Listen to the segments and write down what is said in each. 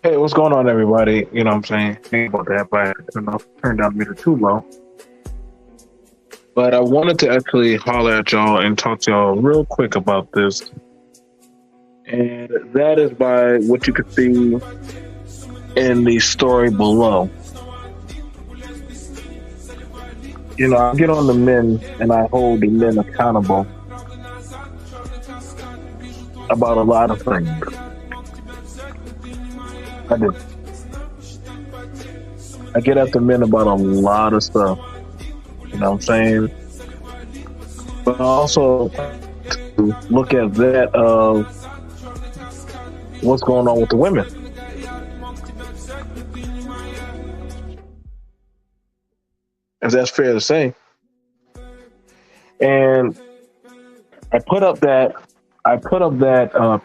Hey, what's going on, everybody? You know what I'm saying? Think about that, but turned down the meter too low. But I wanted to actually holler at y'all and talk to y'all real quick about this. And that is by what you can see in the story below. You know, I get on the men and I hold the men accountable about a lot of things. I do. I get at the men about a lot of stuff. You know what I'm saying? But also look at that of what's going on with the women. If that's fair to say. And I put up that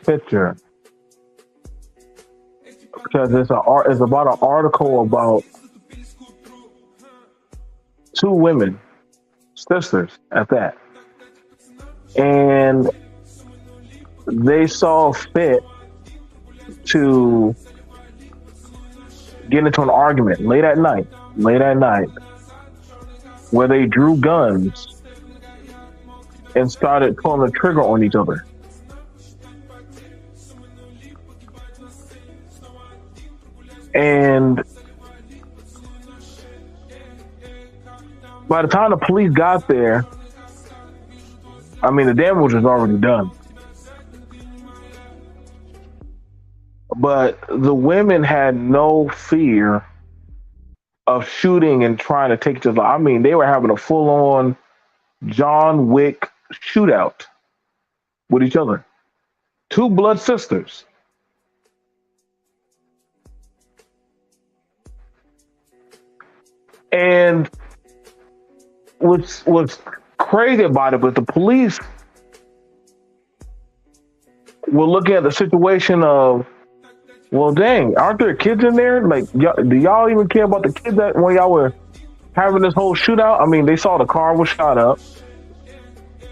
picture because it's about an article about two women, sisters at that, and they saw fit to get into an argument late at night, where they drew guns and started pulling the trigger on each other. And by the time the police got there, I mean, the damage was already done. But the women had no fear of shooting and trying to take each other. I mean, they were having a full-on John Wick shootout with each other. Two blood sisters. And what's crazy about it, but the police were looking at the situation of, well, dang, aren't there kids in there? Like, do y'all even care about the kids that when y'all were having this whole shootout? I mean, they saw the car was shot up.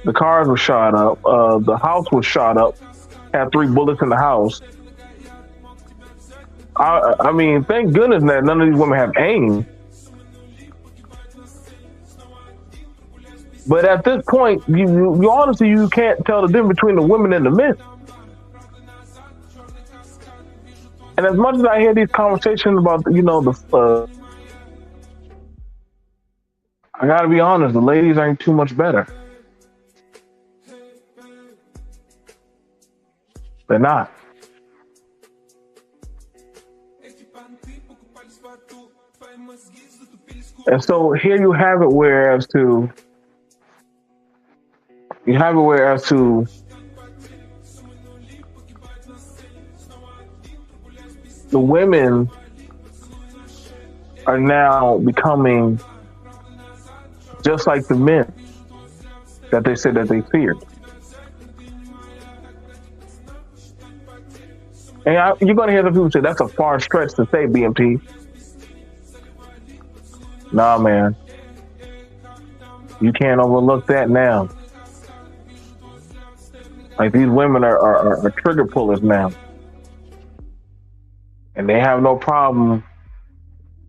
The cars were shot up. The house was shot up. Had 3 bullets in the house. I mean, thank goodness that none of these women have aim. But at this point, you honestly, you can't tell the difference between the women and the men. And as much as I hear these conversations about, I gotta be honest, the ladies ain't too much better. They're not. And so here you have it whereas to the women are now becoming just like the men that they said that they feared. And you're going to hear the people say that's a far stretch to say, BMT. Nah, man. You can't overlook that now. Like, these women are trigger pullers now. And they have no problem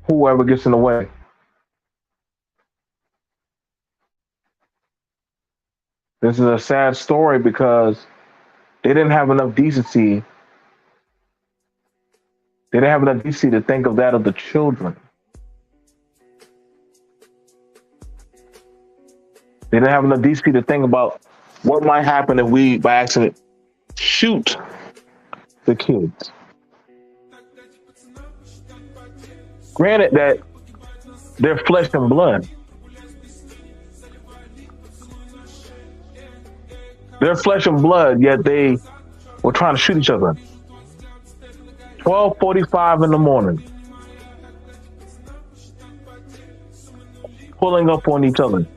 whoever gets in the way. This is a sad story because they didn't have enough decency. They didn't have enough decency to think of that of the children. They didn't have enough decency to think about what might happen if we, by accident, shoot the kids. Granted that they're flesh and blood. They're flesh and blood, yet they were trying to shoot each other. 12:45 in the morning. Pulling up on each other.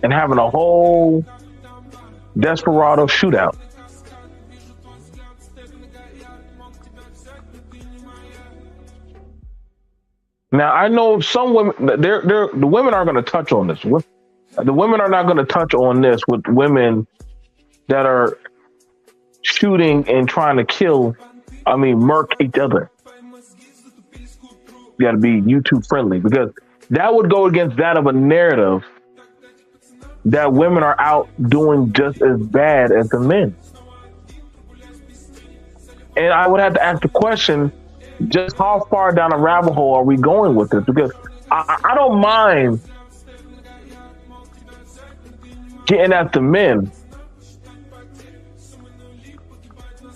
And having a whole Desperado shootout. Now I know some women. The women are going to touch on this. The women are not going to touch on this with women that are shooting and trying to kill. I mean, murk each other. You got to be YouTube friendly because that would go against that of a narrative that women are out doing just as bad as the men. And I would have to ask the question, just how far down a rabbit hole are we going with this? Because I don't mind getting at the men.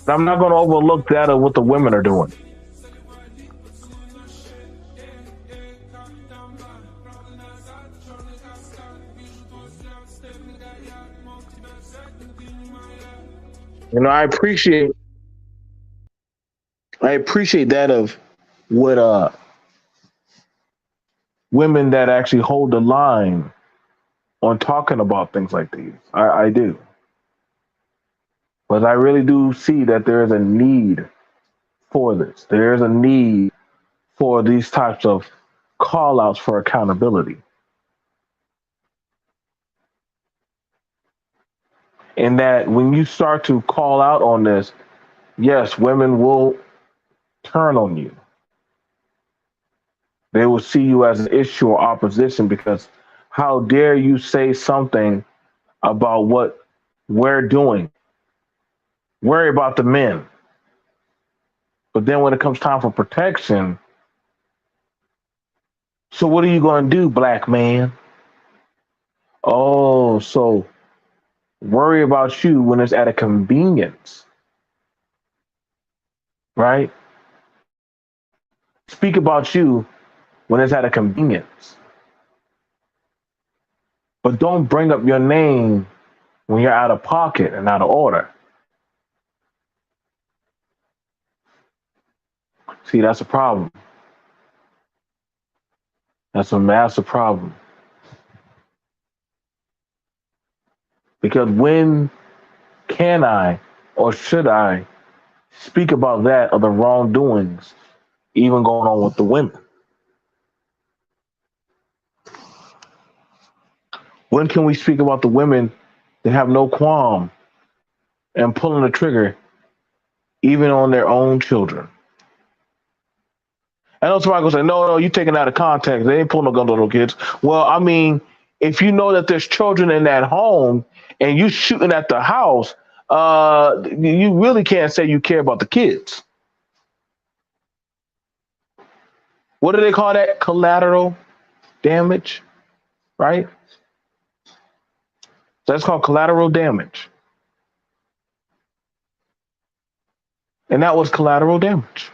I'm not going to overlook that of what the women are doing. You know, I appreciate that of what women that actually hold the line on talking about things like these. I do. But I really do see that there is a need for this. There is a need for these types of call outs for accountability. And that when you start to call out on this, yes, women will turn on you. They will see you as an issue or opposition because how dare you say something about what we're doing? Worry about the men. But then when it comes time for protection, so what are you going to do, black man? Oh, so worry about you when it's at a convenience, right? Speak about you when it's at a convenience. But don't bring up your name when you're out of pocket and out of order. See, that's a problem. That's a massive problem. Because when can I or should I speak about that or the wrongdoings even going on with the women? When can we speak about the women that have no qualm and pulling the trigger even on their own children? I know somebody gonna say, no, you taking out of context. They ain't pulling no guns on no kids. Well, I mean, if you know that there's children in that home and you shooting at the house, you really can't say you care about the kids. What do they call that? Collateral damage, right? That's called collateral damage. And that was collateral damage.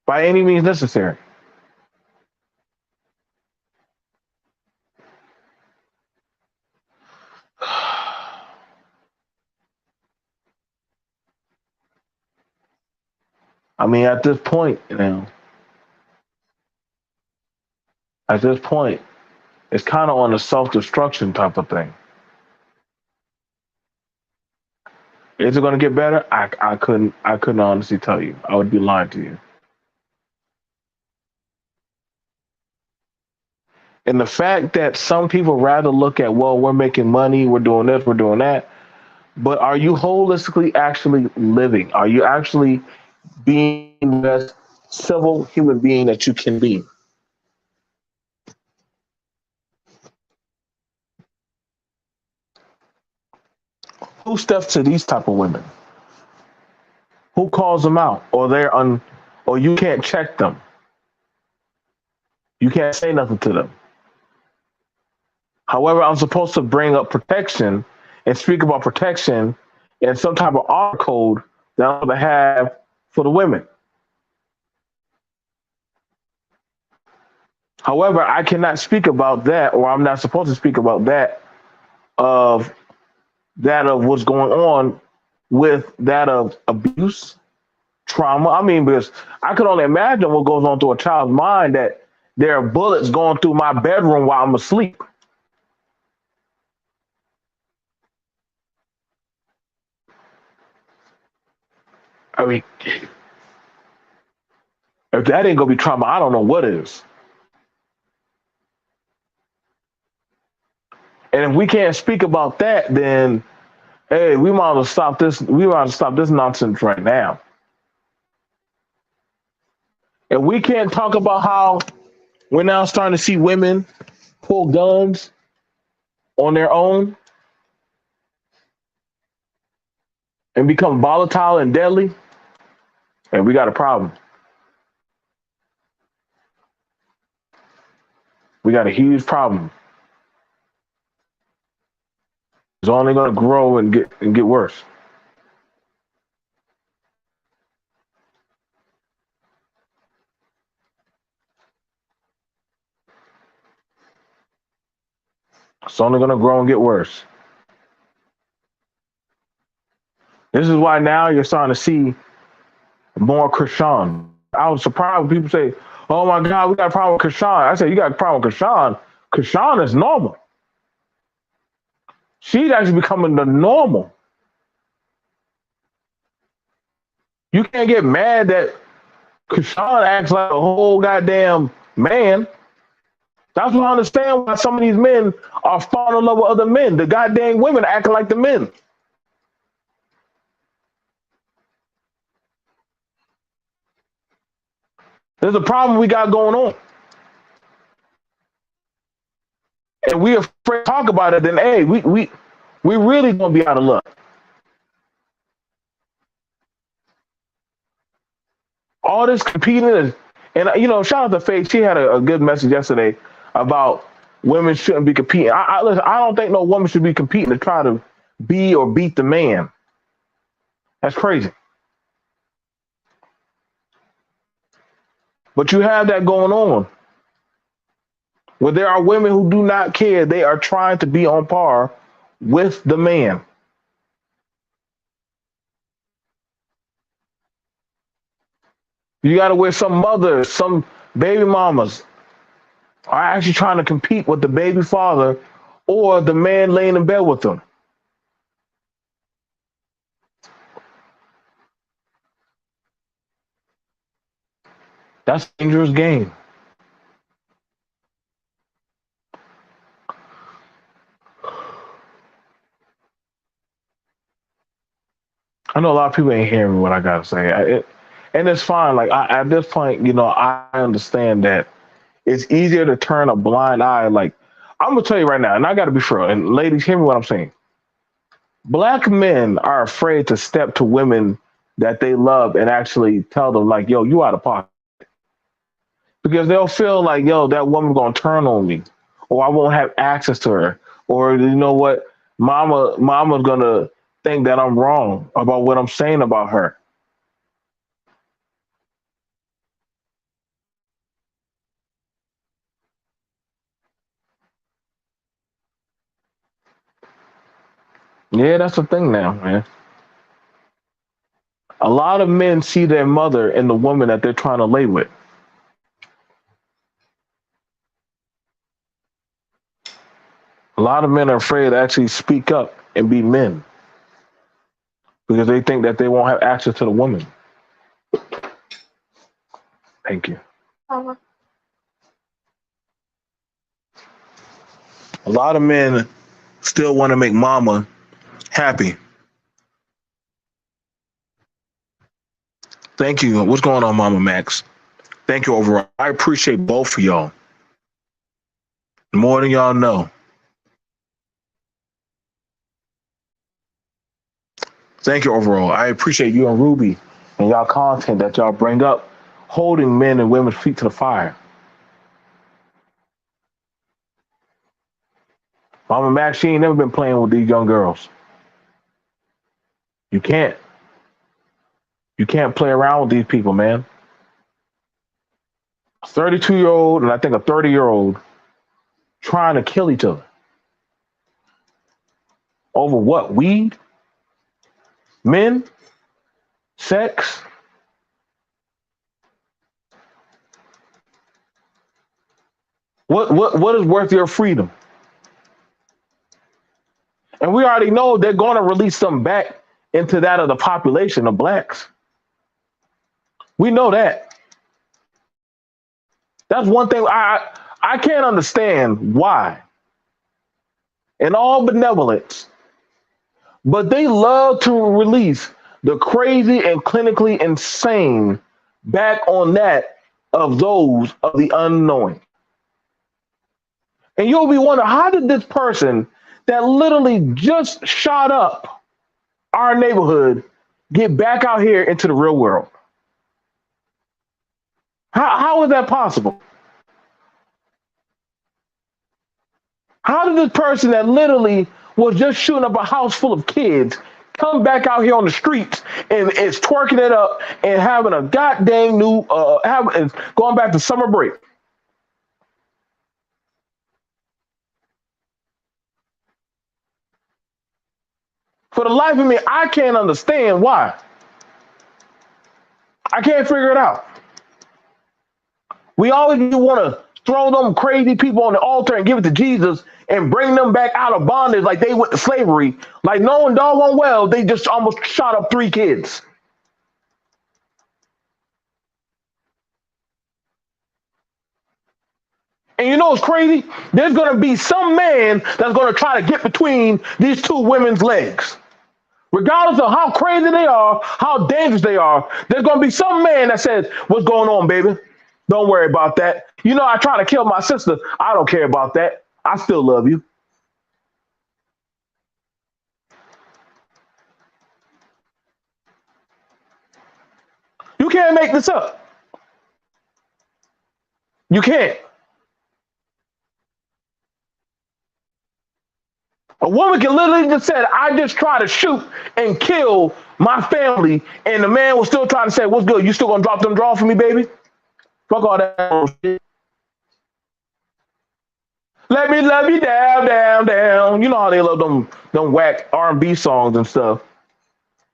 By any means necessary. I mean, at this point, it's kind of on a self-destruction type of thing. Is it going to get better? I couldn't honestly tell you. I would be lying to you. And the fact that some people rather look at, well, we're making money, we're doing this, we're doing that. But are you holistically actually living? Are you actually being the best civil human being that you can be? Who steps to these type of women? Who calls them out? Or you can't check them. You can't say nothing to them. However, I'm supposed to bring up protection and speak about protection and some type of honor code that I'm going to have for the women. However, I cannot speak about that, or I'm not supposed to speak about that of what's going on with that of abuse, trauma. I mean, because I could only imagine what goes on through a child's mind that there are bullets going through my bedroom while I'm asleep. I mean, if that ain't gonna be trauma, I don't know what is. And if we can't speak about that, then hey, we might as well stop this. We might as well stop this nonsense right now. And we can't talk about how we're now starting to see women pull guns on their own and become volatile and deadly, and we got a problem. We got a huge problem. It's only going to grow and get worse. It's only going to grow and get worse. This is why now you're starting to see more Krishan. I was surprised when people say, "Oh my God, we got a problem with Krishan." I said, "You got a problem with Krishan? Krishan is normal. She's actually becoming the normal. You can't get mad that Krishan acts like a whole goddamn man. That's why I understand why some of these men are falling in love with other men. The goddamn women acting like the men. There's a problem we got going on. And we afraid to talk about it, then hey, we really gonna be out of luck. All this competing is, and you know, shout out to Faith. She had a good message yesterday about women shouldn't be competing. Listen, I don't think no woman should be competing to try to be or beat the man. That's crazy. But you have that going on where there are women who do not care. They are trying to be on par with the man. You got to where some mothers, some baby mamas are actually trying to compete with the baby father or the man laying in bed with them. That's a dangerous game. I know a lot of people ain't hearing what I gotta say, and it's fine. Like at this point, you know, I understand that it's easier to turn a blind eye. Like I'm gonna tell you right now, and I gotta be sure. And ladies, hear me what I'm saying. Black men are afraid to step to women that they love and actually tell them like, "Yo, you out of pocket," because they'll feel like, "Yo, that woman gonna turn on me, or I won't have access to her, or you know what, mama's gonna think that I'm wrong about what I'm saying about her." Yeah, that's the thing now, man. A lot of men see their mother in the woman that they're trying to lay with. A lot of men are afraid to actually speak up and be men because they think that they won't have access to the woman. Thank you. A lot of men still want to make mama happy. Thank you. What's going on, Mama Max? Thank you overall. I appreciate both of y'all more than y'all know. Thank you overall. I appreciate you and Ruby and y'all content that y'all bring up, holding men and women's feet to the fire. Mama Max, she ain't never been playing with these young girls. You can't. You can't play around with these people, man. 32-year-old and I think a 30-year-old trying to kill each other. Over what? Weed? Men? Sex? What is worth your freedom? And we already know they're going to release them back into that of the population of blacks. We know that. That's one thing I can't understand why, in all benevolence, but they love to release the crazy and clinically insane back on that of those of the unknowing. And you'll be wondering, how did this person that literally just shot up our neighborhood get back out here into the real world? How is that possible? How did this person that literally was just shooting up a house full of kids come back out here on the streets and is twerking it up and having a goddamn new having going back to summer break? For the life of me, I can't understand why. I can't figure it out. We always want to throw them crazy people on the altar and give it to Jesus and bring them back out of bondage like they went to slavery, like knowing doggone well they just almost shot up 3 kids. And you know what's crazy? There's going to be some man that's going to try to get between these two women's legs. Regardless of how crazy they are, how dangerous they are, there's going to be some man that says, "What's going on, baby? Don't worry about that. You know, I tried to kill my sister. I don't care about that. I still love you." You can't make this up. You can't. A woman can literally just say, "I just tried to shoot and kill my family," and the man was still trying to say, "What's good? You still gonna drop them draws for me, baby? Fuck all that bullshit. Let me love you down, down, down." You know how they love them whack R&B songs and stuff.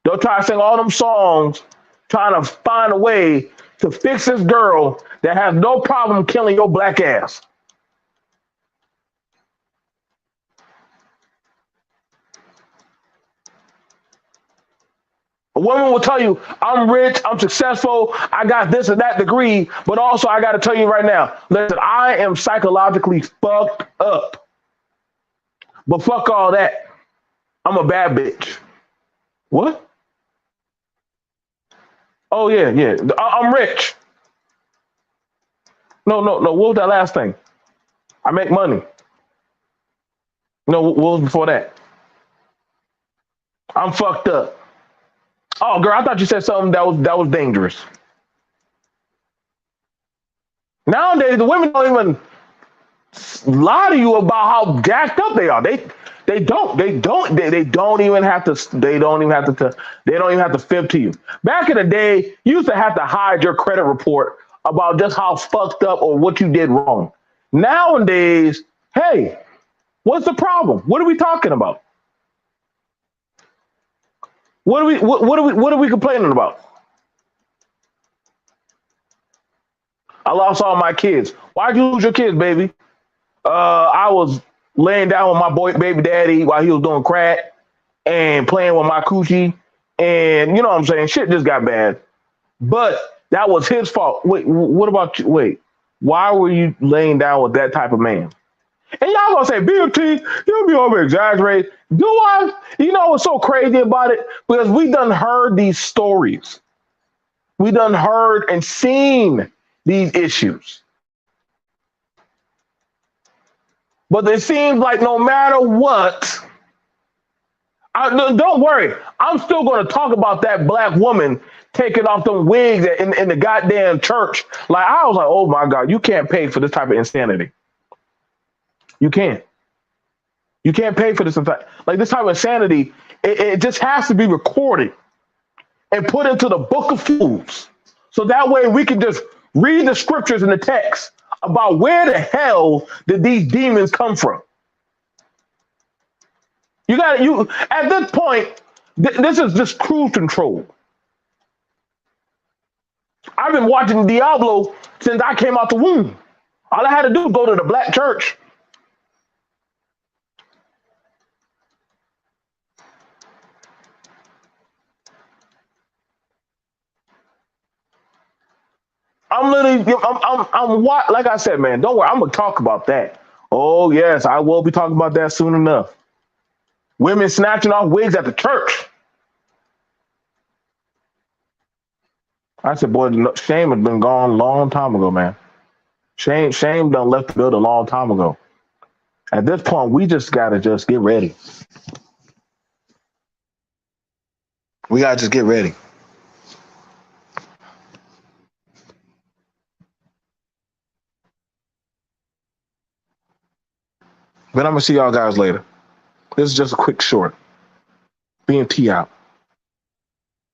They'll try to sing all them songs, trying to find a way to fix this girl that has no problem killing your black ass. A woman will tell you, "I'm rich, I'm successful, I got this and that degree," but also I got to tell you right now, listen, I am psychologically fucked up. But fuck all that. I'm a bad bitch. What? Oh yeah, yeah. I'm rich. No, no, no. What was that last thing? I make money. No, what was before that? I'm fucked up. Oh, girl, I thought you said something that was dangerous. Nowadays, the women don't even lie to you about how jacked up they are. They don't even have to they don't even have to fib to you. Back in the day, you used to have to hide your credit report about just how fucked up or what you did wrong. Nowadays, hey, what's the problem? What are we talking about? What are we complaining about? I lost all my kids. Why'd you lose your kids, baby? I was laying down with my boy baby daddy while he was doing crack and playing with my coochie, and you know what I'm saying? Shit just got bad. But that was his fault. Wait, what about you? Wait, why were you laying down with that type of man? And y'all gonna say, "BMT, you'll be over exaggerating." Do I? You know what's so crazy about it? Because we done heard these stories. We done heard and seen these issues. But it seems like no matter what, don't worry. I'm still going to talk about that black woman taking off them wigs in the goddamn church. Like, I was like, oh my God, you can't pay for this type of insanity. You can't. You can't pay for this. Like, this type of insanity, it just has to be recorded and put into the book of fools. So that way we can just read the scriptures and the text about where the hell did these demons come from. You at this point, this is just cruise control. I've been watching Diablo since I came out the womb. All I had to do was go to the black church. I'm literally, I'm what? Like I said, man, don't worry. I'm gonna talk about that. Oh yes, I will be talking about that soon enough. Women snatching off wigs at the church. I said, boy, shame has been gone a long time ago, man. Shame done left the building a long time ago. At this point, we just gotta just get ready. We gotta just get ready. But I'm gonna see y'all guys later. This is just a quick short. BMT out.